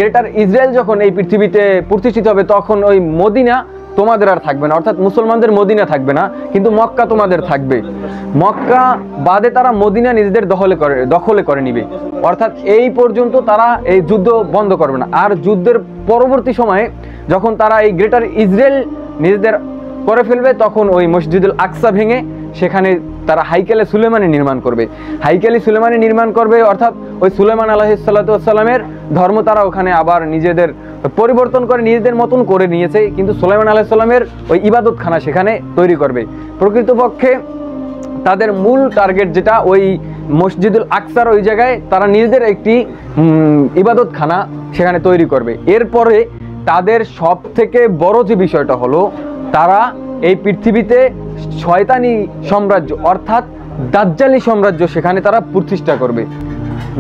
Greater Israel যখন এই পৃথিবীতে প্রতিষ্ঠিত হবে তখন ওই মদিনা তোমাদের আর থাকবে না, অর্থাৎ মুসলমানদের মদিনা থাকবে না, কিন্তু মক্কা তোমাদের থাকবে। মক্কা বাদে তারা মদিনা নিজেদের দখলে করে নিবে, অর্থাৎ এই পর্যন্ত তারা এই যুদ্ধ বন্ধ করবে না। আর যুদ্ধের পরবর্তী সময়ে যখন তারা এই গ্রেটার ইসরায়েল নিজেদের করে ফেলবে তখন ওই মসজিদুল আকসা ভেঙে সেখানে তারা হাইকেলে সুলেমানি নির্মাণ করবে। হাইকেলে সুলেমানি নির্মাণ করবে, অর্থাৎ ওই সুলেমান আলাইহিসসালামের ধর্ম তারা ওখানে আবার নিজেদের পরিবর্তন করে নিজেদের মতন করে নিয়েছে, কিন্তু সুলাইমান আলাইহিসসালামের ওই ইবাদতখানা সেখানে তৈরি করবে। প্রকৃতপক্ষে তাদের মূল টার্গেট যেটা ওই মসজিদুল আকসার ওই জায়গায় তারা নিজেদের একটি ইবাদতখানা সেখানে তৈরি করবে। এরপরে তাদের সব থেকে বড় যে বিষয়টা হলো তারা এই পৃথিবীতে শয়তানি সাম্রাজ্য অর্থাৎ দাজ্জালি সাম্রাজ্য সেখানে তারা প্রতিষ্ঠা করবে।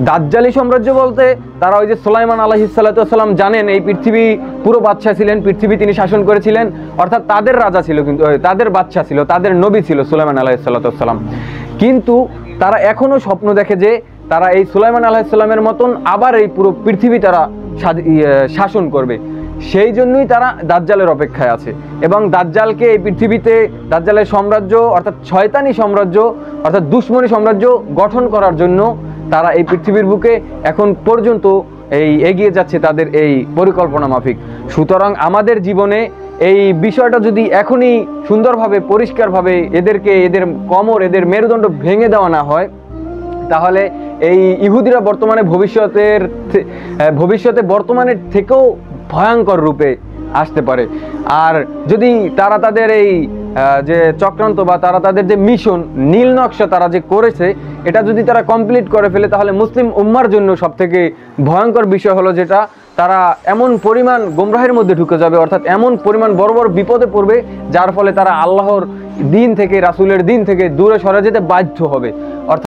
দাজ্জালি সাম্রাজ্য বলতে তারা ওই যে সুলাইমান আলাইহিসসালাম জানেন এই পৃথিবী পুরো বাদশাহ ছিলেন, পৃথিবী তিনি শাসন করেছিলেন, অর্থাৎ তাদের রাজা ছিল, কিন্তু তাদের বাদশাহ ছিল, তাদের নবী ছিল সুলাইমান আলাইহিসসালাম। কিন্তু তারা এখনো স্বপ্ন দেখে যে তারা এই সুলাইমান আলাইহিসসালামের মতন আবার এই পুরো পৃথিবী তারা শাসন করবে। সেই জন্যই তারা দাজ্জালের অপেক্ষায় আছে এবং দাজ্জালকে এই পৃথিবীতে দাজ্জালের সাম্রাজ্য অর্থাৎ শয়তানি সাম্রাজ্য অর্থাৎ দুশমনী সাম্রাজ্য গঠন করার জন্য তারা এই পৃথিবীর বুকে এখন পর্যন্ত এগিয়ে যাচ্ছে তাদের এই পরিকল্পনা মাফিক। সুতরাং আমাদের জীবনে এই বিষয়টা যদি এখনই সুন্দরভাবে পরিষ্কারভাবে এদের কমর এদের মেরুদণ্ড ভেঙে দেওয়া না হয় তাহলে এই ইহুদিরা ভবিষ্যতে বর্তমানের থেকেও ভয়ঙ্কর রূপে আসতে পারে। আর যদি তারা তাদের এই যে চক্রান্ত বা তারা তাদের যে মিশন নীল নকশা তারা যে করেছে এটা যদি তারা কমপ্লিট করে ফেলে তাহলে মুসলিম উম্মার জন্য সবথেকে ভয়ঙ্কর বিষয় হলো যেটা তারা এমন পরিমাণ গোমরাহের মধ্যে ঢুকে যাবে, অর্থাৎ এমন পরিমাণ বড় বড় বিপদে পড়বে যার ফলে তারা আল্লাহর দিন থেকে রাসূলের দিন থেকে দূরে সরে যেতে বাধ্য হবে। অর্থাৎ